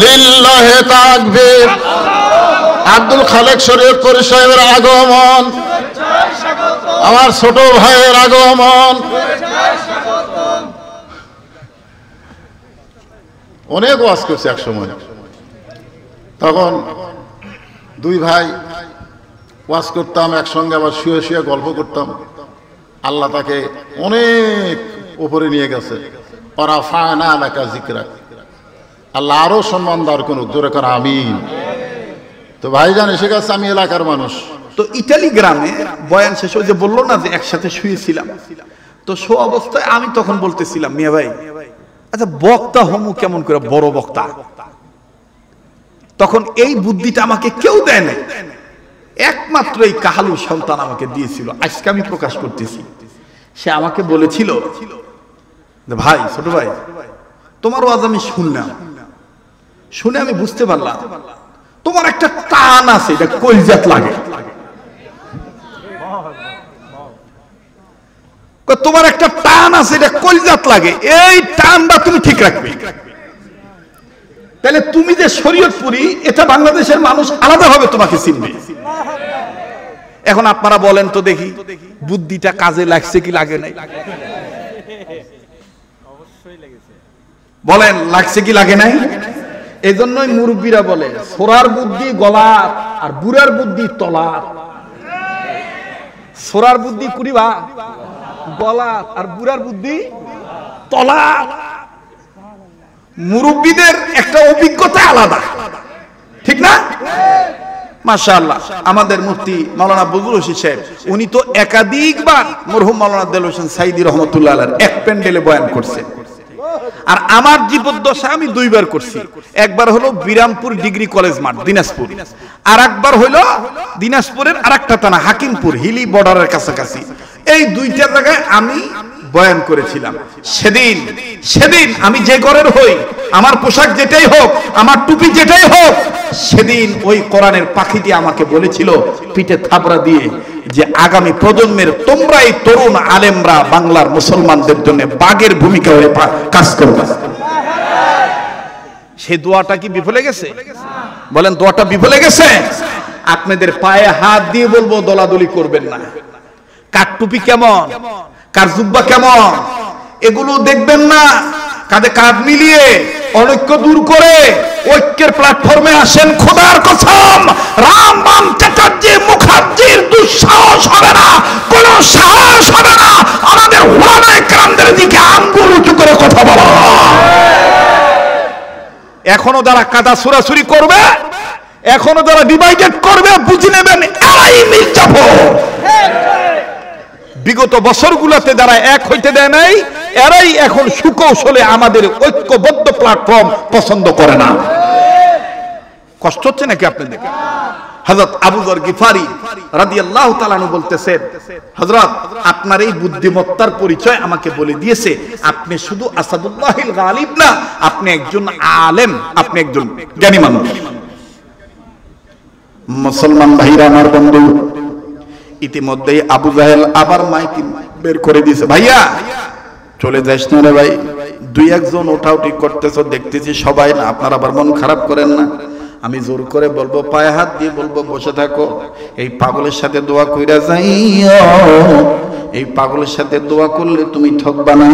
লিল্লাহি তাকবীর। আব্দুল খালেক শরীয়তপুর সাহেবের আগমন, আমার ছোট ভাইয়ের আগমন। অনেক ওয়াজ করছে এক সময়, তখন দুই ভাই ওয়াজ করতাম একসঙ্গে, আবার শুয়ে শুয়ে গল্প করতাম। আল্লাহ তাকে অনেক উপরে নিয়ে গেছে। ওয়ারাফা'না লাকা যিকরাক, আল্লাহ আরো সম্মান দান করুক, জোরে করে আমিন। তো ভাইজান এসে গেছে, আমি এলাকার মানুষ। তো ইটালি গ্রামে বয়ান শেষ হয়ে যে বললো না যে একসাথে শুয়েছিলাম, তো শো অবস্থায় আমি তখন বলতেছিলাম, মিয়া ভাই আচ্ছা বক্তা হমু কেমন করে বড় বক্তা? তখন এই বুদ্ধিটা আমাকে কেউ দেয় নাই, একমাত্র এই কাহালু সন্তান আমাকে দিয়েছিল। আজকে আমি প্রকাশ করতেছি। সে আমাকে বলেছিল, ভাই ছোট ভাই তোমার ওয়াজ আমি শুনলাম, শুনে আমি বুঝতে পারলাম তোমার একটা টান আছে, এটা কলজাত লাগে। তোমার একটা টান আছে, এটা কলজাত লাগে, এই টানটা তুমি ঠিক রাখবে। তাহলে তুমি যে শরীয়তপুরি, এটা বাংলাদেশের মানুষ আলাদাভাবে তোমাকে চিনবে। এখন আপনারা বলেন তো দেখি, বুদ্ধিটা কাজে লাগছে কি লাগে নাই? বলেন লাগছে কি লাগে নাই? এই জন্যই মুরব্বীরা বলে ছোড়ার বুদ্ধি গলার আর বুড়ার বুদ্ধি তলার। ছোড়ার বুদ্ধি কুড়িবা গলার আর বুড়ার বুদ্ধি তলার। মুরব্বীদের একটা অভিজ্ঞতা আলাদা, ঠিক না? মাশাআল্লাহ, আমাদের মুফতি মাওলানা বজলুল হোসেন সাহেব, উনি তো একাধিকবার মরহুম মাওলানা দেলোয়ার হোসেন সাইদি রহমতুল্লাহ আলাইহির এক প্যান্ডেলে বয়ান করছে। আর আমার জীবদ্দশা আমি দুইবার করছি। একবার হলো বিরামপুর ডিগ্রি কলেজ মাঠ দিনাজপুর, আর একবার হলো দিনাজপুরের আরেকটা থানা হাকিমপুর, হিলি বর্ডারের কাছাকাছি। এই দুইটা জায়গায় আমি বয়ান করেছিলাম। সেদিন আমি যে ঘরের হই, আমার পোশাক যেটাই হোক, আমার টুপি যেটাই হোক, সেদিন ওই কোরআনের পাখিটি আমাকে বলেছিল পিঠে থাবড়া দিয়ে যে আগামী প্রজন্মের তোমরা এই তরুণ আলেমরা বাংলার মুসলমানদের জন্য বাঘের ভূমিকা হয়ে কাজ করবে। সেই দোয়াটা কি বিফলে গেছে? বলেন দোয়াটা বিফলে গেছে? আপনাদের পায়ে হাত দিয়ে বলবো দলাদলি করবেন না। কার টুপি কেমন, কার জুব্বা কেমন, এগুলো দেখবেন না। কাঁধে কাঁধ মিলিয়ে অনৈক্য দূর করে ঐক্যের প্ল্যাটফর্মে আসেন। খোদার কসম, রামবাম চ্যাটার্জি মুখার্জির দুঃসাহস হবে না, কোন সাহস হবে না আমাদের ওলামায়ে কেরামদের দিকে আঙ্গুল উঁচু করে কথা বলা। এখনো যারা কাদা ছুরাছুরি করবে, এখনো যারা ডিভাইডেড করবে, বুঝে নেবেন এরাই মির্জাফর। বিগত বছরগুলোতে যারা এক হইতে দেয় নাই, এরাই এখন সুকৌশলে আমাদের ঐক্যবদ্ধ প্ল্যাটফর্ম পছন্দ করে না। কষ্ট হচ্ছে নাকি আপনাদের? হযরত আবু যর গিফারি রাদিয়াল্লাহু তাআলা আনহু বলতেছেন, হযরত আপনার এই বুদ্ধিমত্তার পরিচয় আমাকে বলে দিয়েছে, আপনি শুধু আসাদুল্লাহিল গালিব না, আপনি একজন আলেম, আপনি একজন জ্ঞানী মানুষ। মুসলমান ভাইরা আমার বন্ধু, ইতিমধ্যেই আবু জাহেল আবার মাইক বের করে দিয়েছে, ভাইয়া চলে যাস না রে ভাই, দুই একজন ওঠাউটি করতেছো দেখতেছি সবাই না, আপনারা আবার মন খারাপ করেন না। আমি জোর করে বলবো, পায়ে হাত দিয়ে বলবো বসে থাকো। এই পাগলের সাথে দোয়া কইরা যাইও, এই পাগলের সাথে দোয়া করলে তুমি ঠকবা না,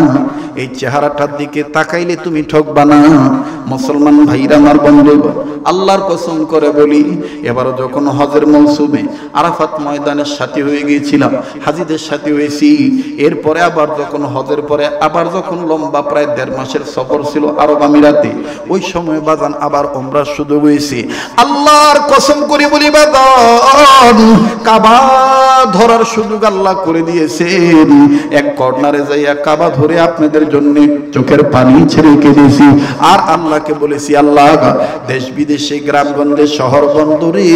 এই চেহারাটার দিকে তাকাইলে তুমি ঠকবা না। মুসলমান ভাইরা আমার বন্ধু, আল্লাহর কসম করে বলি, এবারও যখন হজের মৌসুমে আরাফাত ময়দানের সাথী হয়ে গিয়েছিলাম, হাজিদের সাথী হয়েছি, এরপরে আবার যখন হজের পরে আবার যখন লম্বা প্রায় 1.5 মাসের সফর ছিল আরব আমিরাতে, ওই সময় বাজান আবার উমরার সুযোগ হয়েছে। আল্লাহর কসম করে বলি বাজান, কাবা ধরার সুযোগ আল্লাহ করে দিয়েছেন। এক কর্নারে যাইয়া কাবা ধরে আপনাদের জন্য চোখের পানি ছেড়ে কেঁদেছি, আর আল্লাহকে বলেছি, আল্লাহ দেশ বিদেশে গ্রামগঞ্জে শহর বন্দরে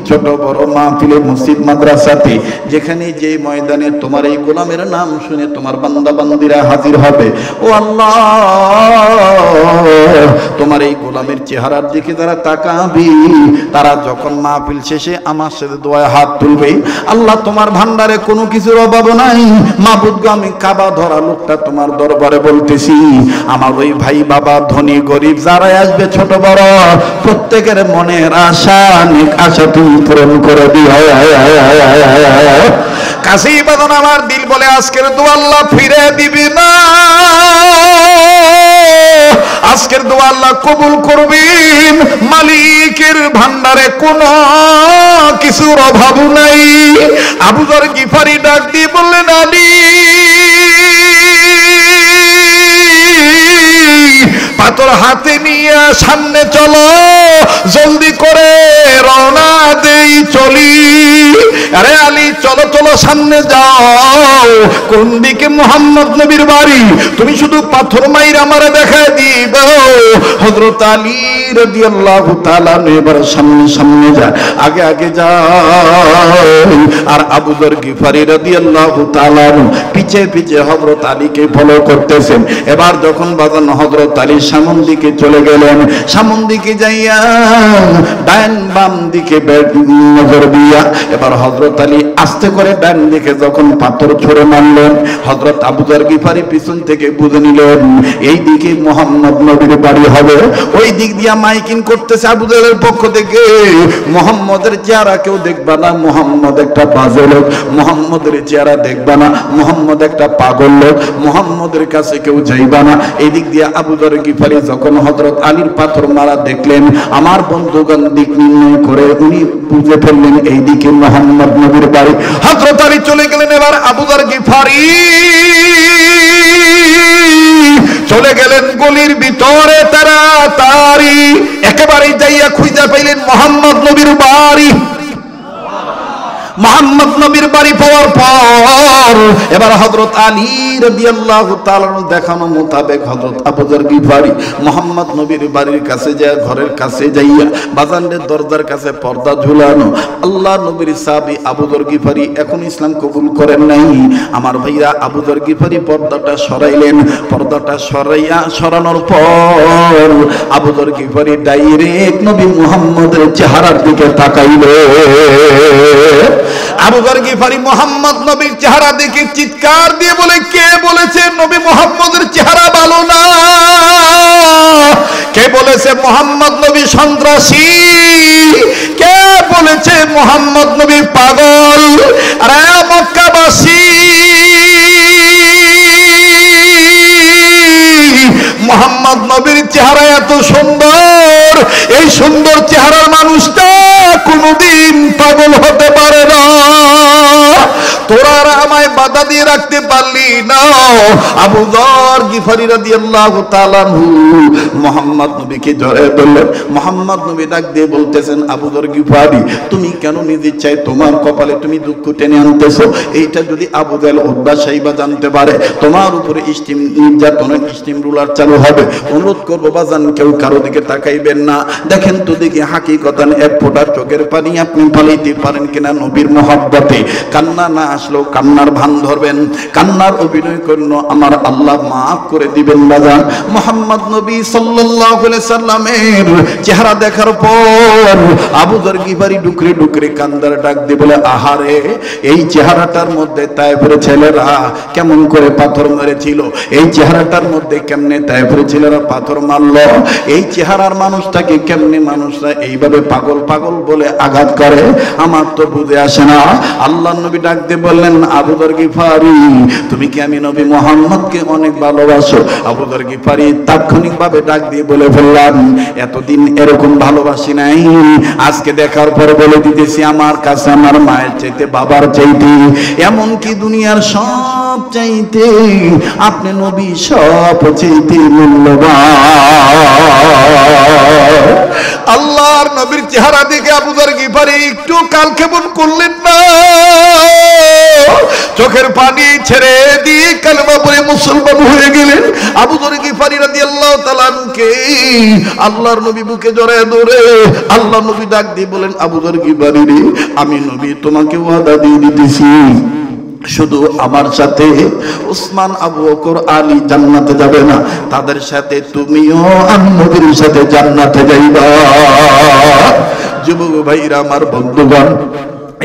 ছোট বড় মাহফিলে মসজিদ মাদ্রাসাতে যেখানে যে ময়দানে তোমার এই গোলামের নাম শুনে তোমার বান্দা বান্দিরা হাজির হবে, ও আল্লাহ তোমার এই গোলামের চেহারার দিকে যারা তাকাবি, তারা যখন মাহফিল শেষে আমার সাথে দোয়ায় হাত তুলবে, আল্লাহ তোমার ভান্ডারে কোনো কিছুর অভাব নাই, মাবুদ গো আমি কাবা ধরা লোকটা তোমার দরবারে বলতেছি, আমার ওই ভাই বাবা ধনী গরিব যারাই আসবে ছোট বড় প্রত্যেকের মনের আশা নেক আশা তুমি পূরণ করে দিও। কাছেই বাদন আমার দিল বলে আজকের দোয়া আল্লাহ ফিরে দিবি না, আজকের দোয়া আল্লাহ কবুল করবেন। মালিকের ভান্ডারে কোনো কিছুর অভাব নাই। আবু যর গিফারি ডাক দিয়ে বললেন, আলী পাথর হাতে নিয়ে সামনে চলো, জলদি করে রওনা দেই চলি। আরে আলী চলো চলো সামনে যাও, কোন দিকে মুহাম্মদ নবীর বাড়ি তুমি শুধু পাথর মাইর আমারে দেখায় দিবে। হযরত আলী রাদিয়াল্লাহু তাআলা এবার সামনে সামনে যায়, আগে আগে যায়, আর আবু যর গিফারি রাদিয়াল্লাহু তাআলা পিছে পিছে হযরত আলীকে ফলো করতেছেন। এবার যখন বাজান হযরত আলী সামন দিকে চলে গেলেন, সামন দিকে যাইয়া ডান বাম দিকে নজর দিয়া এবার হযরত আলী আস্তে করে ডান দিকে যখন পাথর ছুঁড়ে মারলেন, হযরত আবু যর গিফারি পিছন থেকে বুঝে নিলেন এই দিকে মুহাম্মদ নবীর বাড়ি হবে। ওই দিক দিয়া মাইকিং করতেছে আবু যরের পক্ষ থেকে, মুহাম্মদের চেহারা কেউ দেখবা না, মুহাম্মদ একটা বাজে লোক, মুহাম্মদের চেহারা দেখবা না, মুহাম্মদ একটা পাগল লোক, মুহাম্মদের কাছে কেউ যাইবা না। এই দিক দিয়া আবু যর গিফারি যখন হযরত আলীর পাথর মারা দেখলেন, আমার বন্ধুগণ দিক নির্ণয় করে উনি বুঝে ফেললেন এই দিকে মুহাম্মদ নবীর বাড়ি। হযরত আলী চলে গেলেন, এবার আবু যর গিফারি চলে গেলেন গলির ভিতরে তাড়াতাড়ি, একেবারে যাইয়া খুঁজে পাইলেন মুহাম্মদ নবীর বাড়ি। মুহাম্মদ নবীর বাড়ি পাওয়ার পর এবার হযরত আলী রাদিয়াল্লাহু তাআলা দেখানো মোতাবেক হযরত আবু যর গিফারি মুহাম্মদ নবীর বাড়ির কাছে যায়, ঘরের কাছে যাইয়া বাজানের দরজার কাছে পর্দা ঝুলানো। আল্লাহ নবীর সাহাবী আবু যর গিফারি এখন ইসলাম কবুল করেন নাই। আমার ভাইরা আবু যর গিফারি পর্দাটা সরাইলেন, পর্দাটা সরানোর পর আবু যর গিফারি ডাইরেক্ট নবী মুহাম্মদের চেহারার দিকে তাকাইলেন। আবু যর গিফারি মুহাম্মদ নবীর চেহারা দেখে চিৎকার দিয়ে বলে, কে বলেছে নবী মুহাম্মদের চেহারা ভালো না? কে বলেছে মুহাম্মদ নবী সন্ত্রাসী? কে বলেছে মুহাম্মদ নবী পাগল? আরে মক্কাবাসী, মুহাম্মদ নবীর চেহারা এত সুন্দর, এই সুন্দর চেহারার মানুষটা কোনদিন পাগল হতে পারে না। তোরা আমায় বাধা দিয়ে রাখতে পারলি না। আবু যর গিফারি রাদিয়াল্লাহু তাআলা মুহাম্মদ নবীকে জড়িয়ে ধরলেন। মুহাম্মদ নবী ডাক দিয়ে বলতেছেন, আবু যর গিফারি তুমি কেন নিজে চাই তোমার কপালে তুমি দুঃখ টেনে আনতেছো? এইটা যদি আবু জাহেল উতবা সাইবা জানতে পারে তোমার উপরে স্টিম নির্যাতনের স্টিম রুলার চালু হবে। অনুরোধ করবো বাজান কেউ কারো দিকে তাকাইবেন না। দেখেন তো দেখি হাকিকতান এক ফোঁটা চোখের পানি আপনি ফালাইতে পারেন কিনা নবীর মহব্বতে। কান্না না আসলেও কান্নার ভান ধরবেন, কান্নার অভিনয় করল, আমার আল্লাহ মাফ করে দিবেন বাজান। মুহাম্মদ নবী সাল্লাল্লাহু আলাইহি সাল্লামের চেহারা দেখার পর আবু যর গিফারি ডুকরে ডুকরে কান্দার ডাক দিয়ে বলে, আহারে এই চেহারাটার মধ্যে তায়েফের ছেলেরা কেমন করে পাথর মেরেছিল, এই চেহারাটার মধ্যে কেমনে তায়েফের ছেলেরা পাথর মারলো, এই চেহারার মানুষটাকে কেমনে মানুষরা এইভাবে পাগল পাগল বলে আঘাত করে, আমার তো বুঝে আসে না। আল্লাহ নবী ডাক দিয়ে বললেন, আবু যর গিফারি তুমি কি আমি নবী মুহাম্মদকে অনেক ভালোবাসো? আবু যর গিফারি তাৎক্ষণিকভাবে ডাক দিয়ে বলে ফেললাম, এতদিন এরকম ভালোবাসি নাই, আজকে দেখার পর বলে দিতেছি আমার কাছে আমার মায়ের চাইতে বাবার চাইতে এমনকি দুনিয়ার সব চাইতে আপনি নবী সব চাইতে মূল্যবান। আল্লাহর নবীর চেহারা দেখে আবু যর গিফারি একটু কালক্ষেপণ করলেন না, চোখের পানি ছেড়ে দিয়ে কালেমা পড়ে মুসলমান হয়ে গেলেন। আবু যর গিফারি রাদিয়াল্লাহু তাআলা কে আল্লাহর নবী বুকে জড়ায় ধরে আল্লাহ নবী ডাক দিয়ে বলেন, আবু যর গিফারি রে আমি নবী তোমাকে ওয়াদা দিয়ে দিতেছি শুধু আমার সাথে উসমান, আবু বকর, আলী জান্নাতে যাবে না, তাদের সাথে তুমিও আমি নবীর সাথে জান্নাতে যাইবা। যুবক ভাইরা আমার, বন্ধুগণ,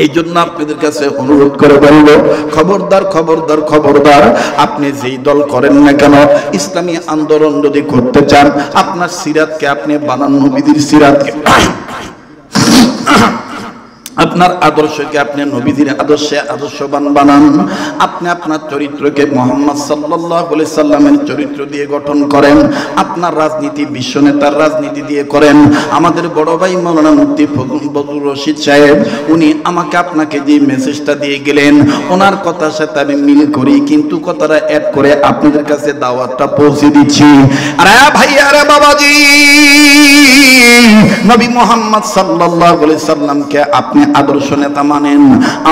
এই জন্য আপনাদের কাছে অনুরোধ করে বলবো, খবরদার খবরদার খবরদার, আপনি যেই দল করেন না কেন, ইসলামী আন্দোলন যদি করতে চান, আপনার সিরাতকে আপনি বানান নবীদের সিরাতকে, আপনার আদর্শকে আপনি নবীদের আদর্শে আদর্শবান বানান। আপনি আপনার চরিত্রকে মুহাম্মদ সাল্লাল্লাহু আলাইহি সাল্লামের চরিত্র দিয়ে গঠন করেন। আপনার রাজনীতি বিশ্ব নেতার রাজনীতি দিয়ে করেন। আমাদের বড় ভাই মাওলানা মুফতি ফজলুর রশিদ সাহেব, উনি আমাকে আপনাকে যে মেসেজটা দিয়ে গেলেন, ওনার কথার সাথে আমি মিল করি, কিন্তু কথাটা অ্যাড করে আপনাদের কাছে দাওয়াতটা পৌঁছে দিচ্ছি। আরে ভাইয়া, আরে বাবাজি, নবী মুহাম্মদ সাল্লাল্লাহু আলাইহি সাল্লামকে আপনি আদর্শ নেতা মানেন।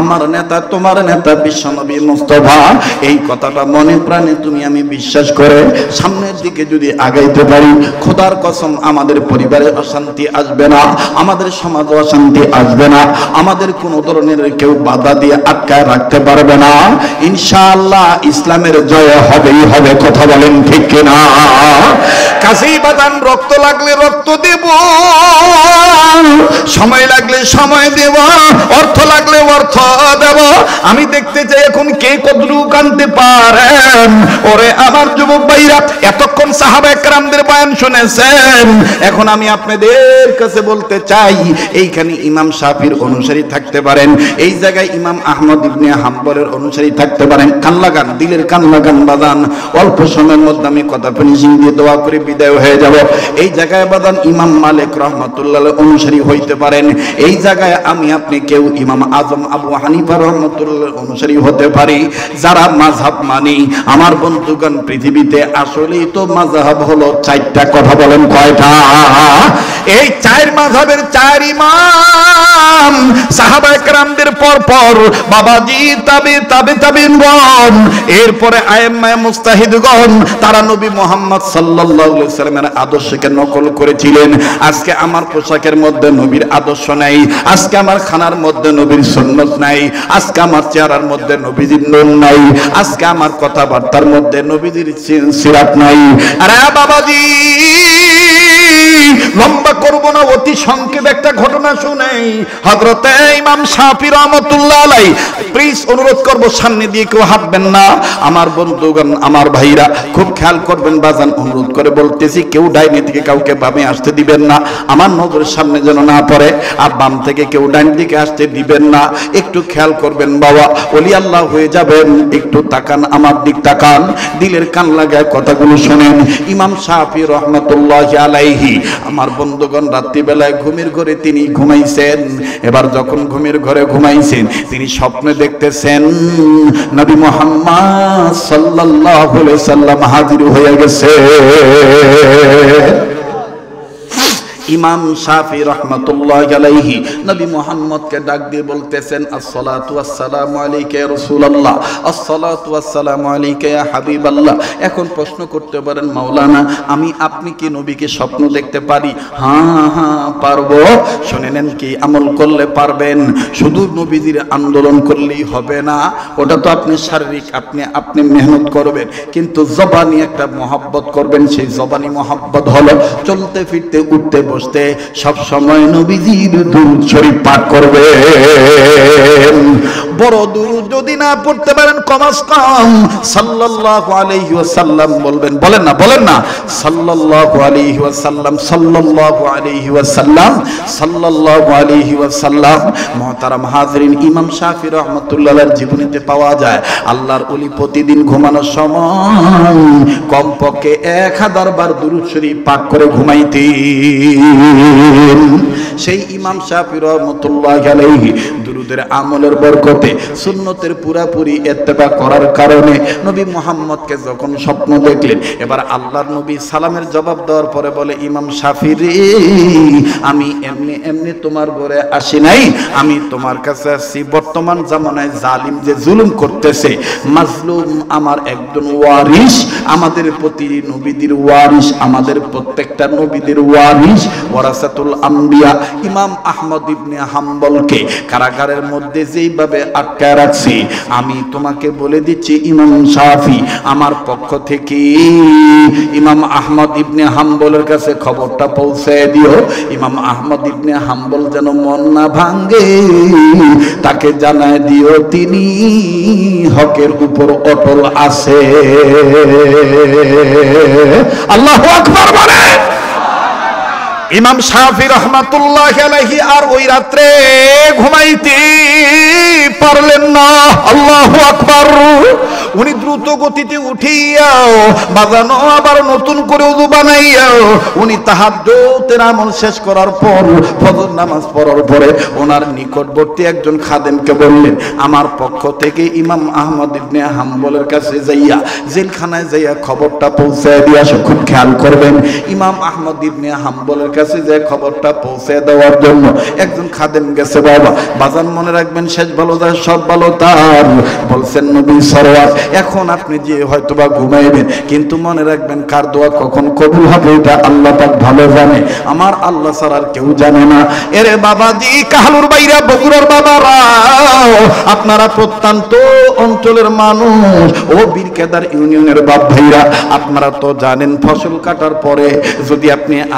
আমার নেতা, তোমার নেতা বিশ্ব নবী মুস্তাফা। এই কথাটা মনে প্রাণে তুমি আমি বিশ্বাস করে সামনের দিকে যদি আগাইতে পারি, খোদার কসম আমাদের পরিবারে অশান্তি আসবে না, আমাদের সমাজে অশান্তি আসবে না, আমাদের কোন ধরনের কেউ বাধা দিয়ে আটকায় রাখতে পারবে না। ইনশাআল্লাহ ইসলামের জয় হবেই হবে। কথা বলেন ঠিক কিনা? কাছেই বাদান, রক্ত লাগলে রক্ত দেব, সময় লাগলে সময় দেব, অর্থ লাগলে অর্থ দেব। আমি দেখতে চাই এখন কে কতটুকু কানতে পারেন। ওরে আমার যুবক ভাইরা, এতক্ষণ সাহাবা একরামদের বয়ান শুনেছেন, এখন আমি আপনাদের কাছে বলতে চাই, এইখানে ইমাম শাফির অনুসারী থাকতে পারেন, এই জায়গায় ইমাম আহমদ ইবনে হাম্বলের অনুসারী থাকতে পারেন। কান লাগান, দিলের কান লাগান বাদান। অল্প সময়ের মধ্যে আমি কথা ফিনিশিং দিয়ে দোয়া করে বিদায় হয়ে যাব। এই জায়গায় বাদান ইমাম মালিক রহমাতুল্লাহ অনুসারী হইতে পারেন। এই জায়গায় আমি আপনি কেউ ইমাম আজম আবু হানিফা রহমাতুল্লাহ অনুসারী হতে পারি। যারা মাযহাব মানি, আমার বন্ধুগণ, পৃথিবীতে আসলেই তো মাযহাব হলো চারটা। কথা বলেন কয়টা? এই চার মাযহাবের চার ইমাম, সাহাবায়ে কেরামদের পর পর বাবাজি তাবিঈন, এরপরে আয়েম্মায়ে মুজতাহিদগণ, তারা নবী মুহাম্মদ সাল্লাল্লাহু আলাইহি সাল্লামের আদর্শকে নকল করেছিলেন। আজকে আমার পোশাকের মধ্যে নবীর আদর্শ নাই, আজকে আমার খানার মধ্যে নবীর সুন্নাত নাই, আজকে আমার চেহারার মধ্যে নবীজির নূর নাই, আজকে আমার কথাবার্তার মধ্যে নবীজির সিরাত নাই। আরে বাবাজি, লম্বা করব না, অতি সংক্ষেপ একটা ঘটনা শুনেই। হযরতে ইমাম শাফি রাহমাতুল্লাহ আলাইহি, প্লিজ অনুরোধ করব সামনে দিয়ে কেউ হাঁটবেন না। আমার বন্ধুগণ, আমার ভাইরা, খুব খেয়াল করবেন বাজান, অনুরোধ করে বলতেছি, কেউ ডাইনে থেকে কাউকে বামে আসতে দিবেন না, আমার নজরের সামনে যেন না পড়ে। আর বাম থেকে কেউ ডাইন দিকে আসতে দিবেন না, একটু খেয়াল করবেন বাবা, ওলি আল্লাহ হয়ে যাবেন। একটু তাকান, আমার দিক তাকান, দিলের কান লাগায় কথাগুলো শুনেন। ইমাম শাফি রাহমাতুল্লাহি আলাইহি, আমার বন্ধুগণ, রাত্রিবেলায় ঘুমের ঘরে তিনি ঘুমাইছেন। এবার যখন ঘুমের ঘরে ঘুমাইছেন, তিনি স্বপ্নে দেখতেছেন নবী মুহাম্মদ সাল্লাল্লাহু আলাইহি সাল্লাম হাজির হয়ে গেছে। ইমাম শাফি রাহমাতুল্লাহি আলাইহি নবী মুহাম্মদকে ডাক দিয়ে বলতেছেন, আসসালাতু ওয়াসসালামু আলাইকা ইয়া রাসূলুল্লাহ, আসসালাতু ওয়াসসালামু আলাইকা ইয়া হাবিবাল্লাহ। এখন প্রশ্ন করতে পারেন, মাওলানা, আমি আপনি কি নবীকে স্বপ্ন দেখতে পারি? হ্যাঁ পারবো। শুনে নেন, কি আমল করলে পারবেন? শুধু নবীজির আন্দোলন করলেই হবে না, ওটা তো আপনি শারীরিক, আপনি মেহনত করবেন, কিন্তু জবানি একটা মহব্বত করবেন। সেই জবানি মহব্বত হলো চলতে ফিরতে উঠতে বসতে সব সময় নবীজির দুরূদ শরীফ পাঠ করবেন। বড় দুরূদ যদি না পড়তে পারেন, কমাস কম সাল্লাল্লাহু আলাইহি ওয়াসাল্লাম বলবেন। বলেন না সাল্লাল্লাহু আলাইহি ওয়াসাল্লাম, সাল্লাল্লাহু আলাইহি ওয়াসাল্লাম, সাল্লাল্লাহু আলাইহি ওয়াসাল্লাম। মুহতারাম হাজিরিন, ইমাম শাফি রাহমাতুল্লাহ আলাইহির জীবনীতে পাওয়া যায়, আল্লাহর ওলি প্রতিদিন ঘুমানোর সময় কমপক্ষে 1000 বার দুরূদ শরীফ পাঠ করে ঘুমাইতেন। সেই ইমাম শাফি রাহমাতুল্লাহি আলাইহি দুরূদের আমলের বরকতে, সুন্নতের পুরাপুরি ইত্তেবা করার কারণে নবী মুহাম্মদকে যখন স্বপ্ন দেখলেন, এবার আল্লাহর নবী সালামের জবাব দেওয়ার পরে বলে, ইমাম শাফি রে, আমি এমনি তোমার ঘরে আসি নাই, আমি তোমার কাছে আসছি বর্তমান জামানায় জালিম যে জুলুম করতেছে, মাজলুম আমার একজন ওয়ারিস, আমাদের প্রতি নবীদের ওয়ারিস, আমাদের প্রত্যেকটা নবীদের ওয়ারিস, ওয়ারাসাতুল আম্বিয়া, ইমাম আহমদ ইবনে হাম্বলকে কারাগারের মধ্যে যেইভাবে আটকায় রাখছি, আমি তোমাকে বলে দিচ্ছি ইমাম শাফি আমার পক্ষ থেকে ইমাম আহমদ ইবনে হাম্বলের কাছে খবরটা পৌঁছে দিও। ইমাম আহমদ ইবনে হাম্বল যেন মন না ভাঙ্গে, তাকে জানায় দিও তিনি হকের উপর অটল আছে। আল্লাহু আকবার বলে। ইমাম শাফি রহমাতুল্লাহ আলাইহি আর ওই রাত্রে ঘুমাইতে পারলেন না। আল্লাহু আকবার। উনি দ্রুত গতিতে উঠিয়াও বাজানো আবার নতুন করে ওযু বানাইয়াও উনি তাহাজ্জুদের আমল শেষ করার পর ফজর নামাজ পড়ার পরে ওনার নিকটবর্তী একজন খাদেমকে বললেন, আমার পক্ষ থেকে ইমাম আহমদ ইবনে হাম্বলের কাছে যাইয়া জেলখানায় যাইয়া খবরটা পৌঁছায় দিয়ে আসো। খুব খেয়াল করবেন, ইমাম আহমদ ইবনে হাম্বলের কাছে যে খবরটা পৌঁছে দেওয়ার জন্য একজন খাদেম গেছে। বাবা বাজান মনে রাখবেন, শেষ ভালো তার সব ভালো তার। বলছেন নবী সরওয়ার, এখন আপনি যে হয়তোবা ঘুমাইবেন, কিন্তু মনে রাখবেন কার দোয়া কখন কবুল হবে এটা আল্লাহ পাক ভালো জানে, আমার আল্লাহ ছাড়া আর কেউ জানে না। এরে বাবাজি, কাহালুর বাইরা, বগুড়ার বাবারা, আপনারা প্রত্যন্ত অঞ্চলের মানুষ, ও বীরকেদার ইউনিয়নের বাপ ভাইরা, আপনারা তো জানেন ফসল কাটার পরে যদি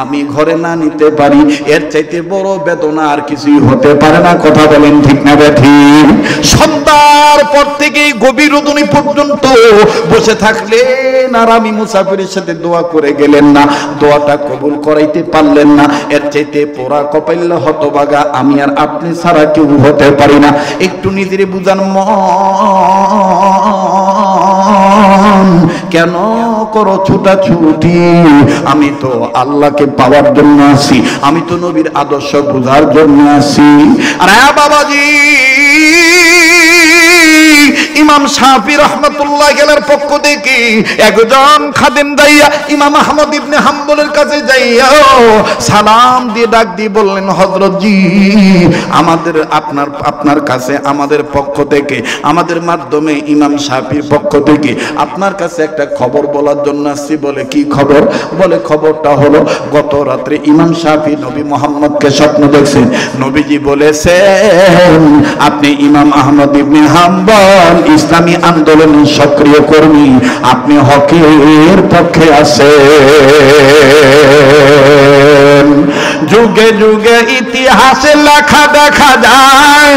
আমি ঘরে না নিতে পারি, এর চাইতে বড় বেদনা আর কিছুই হতে পারে না। কথা বলেন ঠিক না ঠিক? সন্ধ্যার পর থেকে গভীর রজনী পর্যন্ত বসে থাকলেন আর আমি মুসাফিরের সাথে দোয়া করে গেলেন না, দোয়াটা কবুল করাইতে পারলেন না। এর চাইতে পোড়া কপাইল হতভাগা আমি আর আপনি ছাড়া কেউ হতে পারি না। একটু নিজের বুঝান, মন কেন করো ছুটাছুটি? আমি তো আল্লাহকে পাওয়ার জন্য আছি, আমি তো নবীর আদর্শ বুঝার জন্য আছি। আর বাবাজি, ইমাম শাফি রাহমাতুল্লাহ আলাইহির পক্ষ থেকে একজন খাদেম যাইয়া ইমাম আহমদ ইবনে হাম্বলের কাছে যাইয়া সালাম দিয়ে ডাক দিয়ে বললেন, হযরত জি, আমাদের আপনার কাছে আমাদের পক্ষ থেকে, আমাদের মাধ্যমে ইমাম শাফির পক্ষ থেকে আপনার কাছে একটা খবর বলার জন্য আসছি। বলে কি খবর? বলে খবরটা হলো গত রাত্রে ইমাম শাফি নবী মুহাম্মদকে স্বপ্ন দেখছেন। নবীজি বলেছেন আপনি ইমাম আহমদ ইবনে হাম্বল ইসলামী আন্দোলনের সক্রিয় কর্মী, আপনি হকের পক্ষে আছেন। যুগে যুগে ইতিহাসে লেখা দেখা যায়,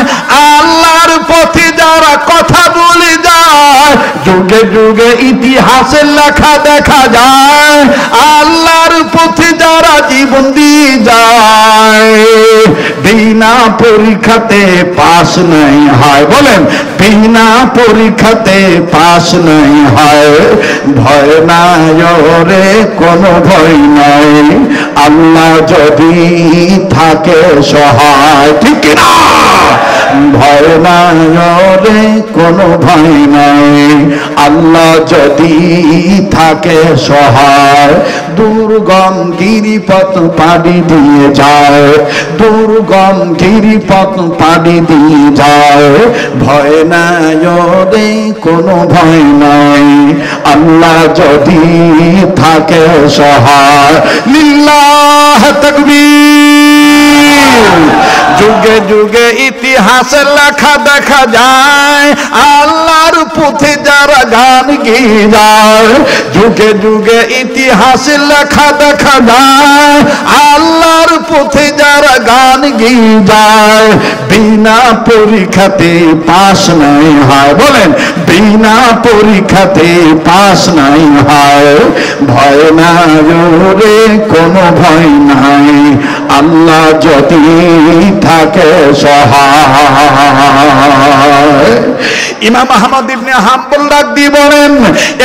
আল্লাহর পথে যারা কথা বলে যায়, যুগে যুগে ইতিহাসে লেখা দেখা যায়, আল্লাহর পথে যারা জীবন দিয়ে যায়, বিনা পরীক্ষাতে পাস নাই হয়। বলেন, বিনা পরীক্ষাতে পাস নাই হয়। ভয় নাই রে, কোনো ভয় নাই, আল্লাহ যদি থাকে সহায়। ঠিক না? ভয় নাই রে, কোনো ভয় নাই, আল্লাহ যদি থাকে সহায়। দুর্গম গিরিপথ পাড়ি দিয়ে যায়, দুর্গম গিরিপথ পাড়ি দিয়ে যায়, ভয় নাই রে, কোনো ভয় নাই, আল্লাহ যদি থাকে সহায়। লিল্লাহ তাকবীর। যুগে যুগে ইতিহাসে লেখা দেখা যায়, আল্লাহর পথে যারা গান গেয়ে যায়, যুগে যুগে ইতিহাসে লেখা দেখা যায়, আল্লাহর পথে যারা গান গেয়ে যায়, বিনা পরীক্ষাতে পাস নাই হয়। বলেন, বিনা পরীক্ষাতে পাস নাই হয়। ভয় নাই রে, কোনো ভয় নাই, আল্লাহ যদি থাকে সহায়। ইমাম আহমদ ইবনে হাম্বল ডাক দিয়ে বলেন,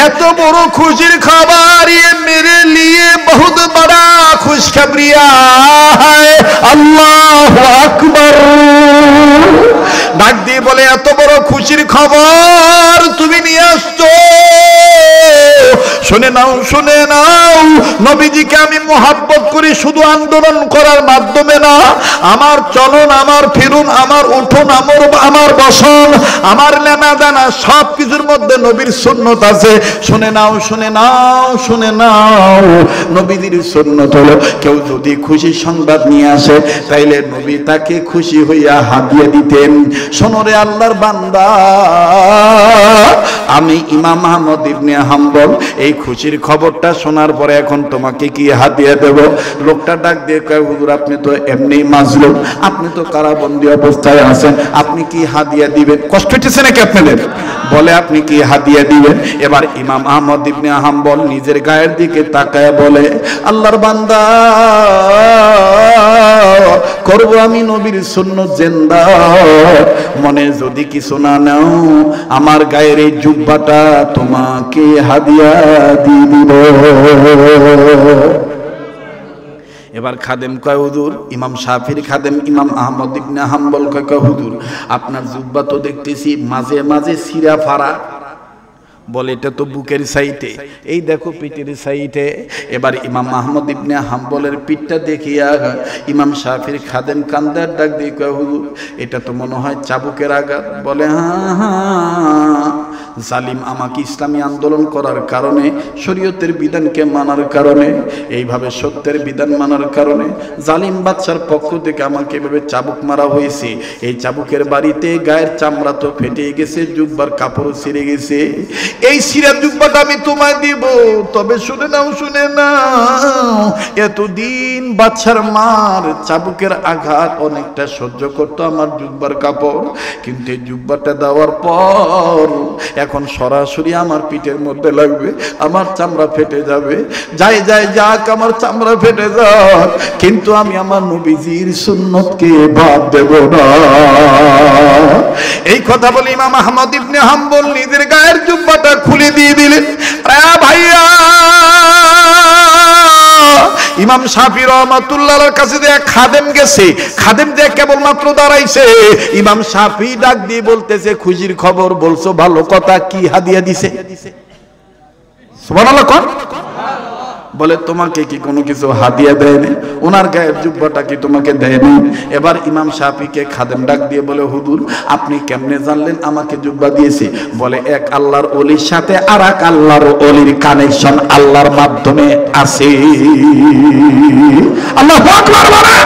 এত বড় খুশির খবর ये मेरे लिए बहुत बड़ा खुशखबरी है। আল্লাহু আকবার। ডাক দিয়ে বলে, এত বড় খুশির খবর তুমি নিয়ে আসছো, শুনে নাও শুনে নাও, নবীজিকে আমি মোহাব্বত করি শুধু আন্দোলন করার মাধ্যমে না, আমার চলন, আমার ফিরুন, আমার উঠুন, আমার বসন, আমার লেনা দানা সব কিছুর মধ্যে নবীর সুন্নত আছে। শুনে নাও, শুনে নাও, শুনে নাও, নবীজির সুন্নত হলো কেউ যদি খুশি সংবাদ নিয়ে আসে তাইলে নবী তাকে খুশি হইয়া হাদিয়া দিতেন। শোনো রে আল্লাহর বান্দা, আমি ইমাম আহমদ ইবনে হাম্বল এই খুশির খবরটা শোনার পরে এখন তোমাকে কি হাদিয়া দেব? লোকটা ডাক দিয়ে কয়, হুজুর আপনি তো এমনি মাজলুম, আপনি তো কারাবন্দী অবস্থায় আছেন, আপনি কি হাদিয়া দিবেন? কষ্ট হচ্ছে নাকি আপনাদের? বলে আপনি কি হাদিয়া দিবেন? এবার ইমাম আহমদ ইবনে হাম্বল নিজের গায়ের দিকে তাকায় বলে, আল্লাহর বান্দা, করব আমি নবীর সুন্নাত জিন্দা, মনে যদি কিছু না নাও আমার গায়ের এই জুব্বাটা তোমাকে হাদিয়া দিয়ে দিব। এবার খাদেম কয়, হুজুর, ইমাম শাফির খাদেম ইমাম আহমদ ইবনে হাম্বল কয়, হুজুর আপনার জুব্বা তো দেখতেছি মাঝে মাঝে ছিঁড়া ফাড়া। বলে এটা তো বুকের সাইডে, এই দেখো পিঠের সাইডে। এবার ইমাম আহমদ ইবনে হাম্বলের পিঠটা দেখিয়া ইমাম শাফির খাদেম কান্দার ডাক দিয়ে কয়, হুজুর এটা তো মনে হয় চাবুকের আঘাত। বলে হ্যাঁ হ্যাঁ, জালিম আমাকে ইসলামী আন্দোলন করার কারণে, শরীয়তের বিধানকে মানার কারণে, এইভাবে সত্যের বিধান মানার কারণে জালিম বাদশার পক্ষ থেকে আমাকে এভাবে চাবুক মারা হয়েছে। এই চাবুকের বাড়িতে গায়ের চামড়া তো ফেটে গেছে, জুব্বার কাপড় ছিঁড়ে গেছে। এই সিরা জুব্বাটা আমি তোমায় দিব, তবে শুনে নাও, শুনে নাও, এতদিন বাদশার মার চাবুকের আঘাত অনেকটা সহ্য করতো আমার জুব্বার কাপড়, কিন্তু এই জুব্বাটা দেওয়ার পর এখন সরাসরি আমার পিঠের মধ্যে লাগবে, আমার চামড়া ফেটে যাবে। যাই যাই যাক, আমার চামড়া ফেটে যাক, কিন্তু আমি আমার নবীজির সুন্নতকে বাদ দেব না। এই কথা বলে ইমাম আহমদ ইবনে হাম্বল নিজের গায়ের জুব্বাটা খুলে দিয়ে দিলেন। ভাইয়া, ইমাম শাফি রাহমাতুল্লাহর কাছে যে খাদেম গেছে, খাদেম যে কেবলমাত্র দাঁড়াইছে, ইমাম শাফি ডাক দিয়ে বলতেছে, খুশির খবর বলছো, ভালো কথা, কি হাদিয়া দিছে? সুবহানাল্লাহ কোন? বলে তোমাকে কি কোনো কিছু হাদিয়া দেয়নি? ওনার গায়ের জুব্বাটা কি তোমাকে দেয়নি? এবার ইমাম শাফিকে খাদেম ডাক দিয়ে বলে, হুজুর আপনি কেমনে জানলেন আমাকে জুব্বা দিয়েছে? বলে এক আল্লাহর ওলির সাথে আর এক আল্লাহর ওলির কানেকশন আল্লাহর মাধ্যমে আছে। আল্লাহু আকবার বলে।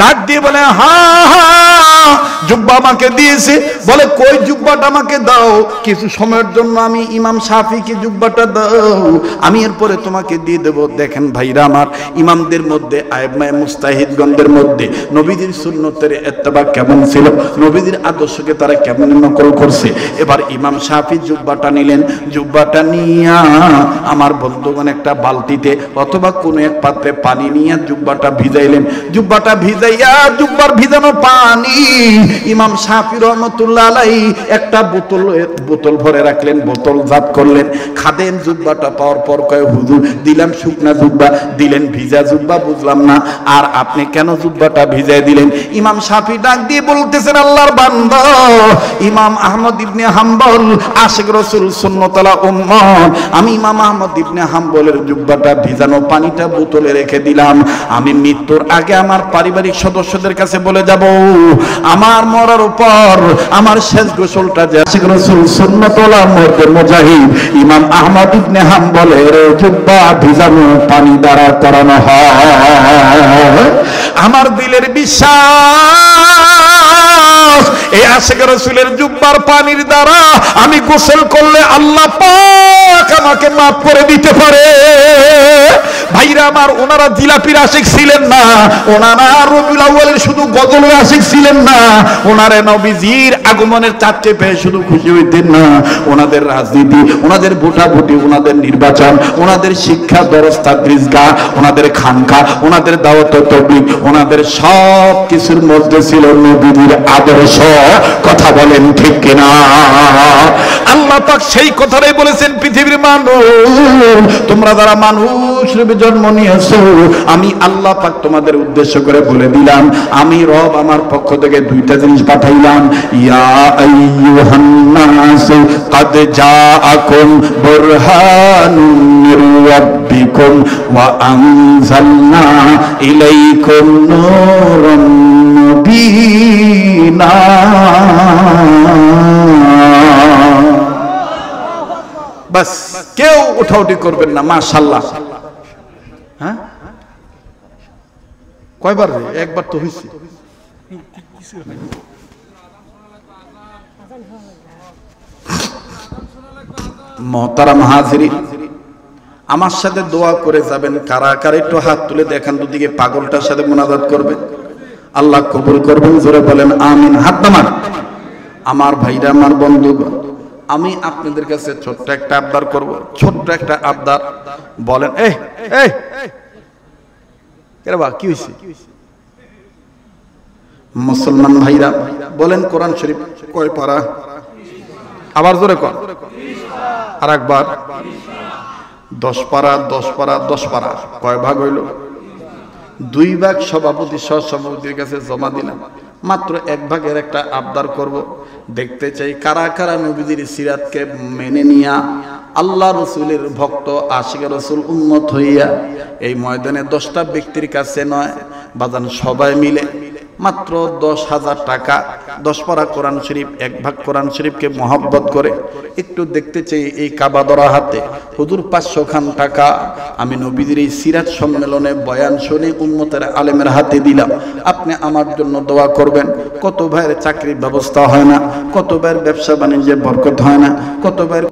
ডাক দিয়ে বলে, হ্যাঁ হ্যাঁ, জুব্বা আমাকে দিয়েছে। বলে কই জুব্বাটা আমাকে দাও, কিছু সময়ের জন্য আমি ইমাম শাফিকে জুব্বাটা দাও, আমি এরপরে তোমাকে দিয়ে দেব। দেখেন ভাইরা আমার, ইমামদের মধ্যে আইম্মায়ে মুজতাহিদগণদের মধ্যে নবীজির সুন্নতের ইত্তেবা কেমন ছিল, নবীজির আদর্শকে তারা কেমন নকল করছে। এবার ইমাম শাফি জুব্বাটা নিলেন, জুব্বাটা নিয়া আমার বন্ধুগণ একটা বালতিতে অথবা কোনো এক পাত্রে পানি নিয়ে জুব্বাটা ভিজাইলেন। জুব্বাটা ভিজাইয়া জুব্বার ভিজানো পানি ইমাম শাফি রহমতুল্লাহ আলাইহি একটা বোতল ভরে রাখলেন, বোতল জাত করলেন। খাদেম জুব্বাটা পাওয়ার পর কয়, হুজুর দিলাম শুকনা জুব্বা, দিলেন ভিজা জুব্বা, বুঝলাম না, আর আপনি কেন জুব্বাটা ভিজাই দিলেন? ইমাম শাফি ডাক দিয়ে বলতেছেন, আল্লাহর বান্দা ইমাম আহমদ ইবনে হাম্বল আশিক রাসূল সুন্নাতুল উম্মত, আমি ইমাম আহমদ ইবনে হাম্বলের জুব্বাটা ভিজানো পানিটা বোতলে রেখে দিলাম। আমি মৃত্যুর আগে আমার পারিবারিক সদস্যদের কাছে বলে যাব, আমার মরার উপর আমার শেষ গোসলটা যে আশিক রাসূল সুন্নাতুল মুজাহিদ ইমাম আহমদ ইবনে হাম্বলের জুব্বা ভিজানো পানি দ্বারা করানো হয়। আমার দিলের বিশ্বাস, এই আশিক রাসূলের জুব্বার পানির দ্বারা আমি গোসল করলে আল্লাহ পাক আমাকে মাফ করে দিতে পারে। ভাইরা আমার, ওনারা জিলাপির আশিক ছিলেন না, ওনারা রবিউল আউয়ালের শুধু গজলের আশিক ছিলেন না, ওনারা নবীজির আগমনের চাঁদকে পেয়ে শুধু খুশি হইতেন না, ওনাদের রাজনীতি, ওনাদের ভোটাভুটি, ওনাদের নির্বাচন, ওনাদের শিক্ষা দরস তাদরিসগাহ, ওনাদের খানকা, ওনাদের দাওয়াত ও তাবলীগ, ওনাদের সব কিছুর মধ্যে ছিল নবীজির আদর্শ। কথা বলেন ঠিক কিনা? আল্লাহ পাক সেই কথাটাই বলেছেন, পৃথিবীর মানুষ তোমরা যারা মানুষ রূপে জন্ম নিয়েছো, আমি আল্লাহ পাক তোমাদের উদ্দেশ্য করে বলে দিলাম, আমি রব আমার পক্ষ থেকে দুইটা জিনিস পাঠাইলাম। ইয়া আইয়ুহান নাস قد جاءكم برهان من ربكم وأنزلنا إليكم نورا مبينا। বাস কেউ উঠাউঠি করবেন না, মাশাআল্লাহ। হ্যাঁ, কয়বার? একবার তো হইছে। মোহতারাম হাজিরিন, আমার সাথে দোয়া করে যাবেন। কারা কারা একটু হাত তুলে দেখান দুদিকে, পাগলটার সাথে মুনাজাত করবেন, আল্লাহ কবুল করবেন। জোরে বলেন আমিন। হাত নামান। আমার ভাইরা, আমার বন্ধুগণ, আমি আপনাদের কাছে ছোট্ট একটা আবদার করব, ছোট্ট একটা আবদার। বলেন এই এই কেরে বা কি হইছে? মুসলমান ভাইরা বলেন, কোরআন শরীফ কয় পারা? আবার জোরে কর। আর একবার। 10 পারা 10 পারা 10 পারা। কয় ভাগ হইল? 2 ভাগ সভাপতি সহ সভাপতির কাছে জমা দিলাম। মাত্র 1 ভাগের একটা আবদার করব। দেখতে চাই কারা কারা নবীজির সিরাতকে মেনে নিয়া আল্লাহ রসুলের ভক্ত, আশিক রসুল উম্মত হইয়া এই ময়দানে 10টা ব্যক্তির কাছে নয় বাজান, সবাই মিলে মাত্র 10,000 টাকা, 10 পারা কোরআন শরীফ, 1 ভাগ কোরআন শরীফকে মহব্বত করে একটু দেখতে চাই এই কাবা ধরা হাতে হুজুর 500 খান টাকা আমি নবীজির এই সিরাত সম্মেলনে বয়ান শুনে উম্মতের আলেমের হাতে দিলাম। আপনি আমার জন্য দোয়া করবেন। কত ভাইয়ের চাকরির ব্যবস্থা হয় না, কত ভাইয়ের ব্যবসা বাণিজ্যের বরকত হয় না, কত ভাইয়ের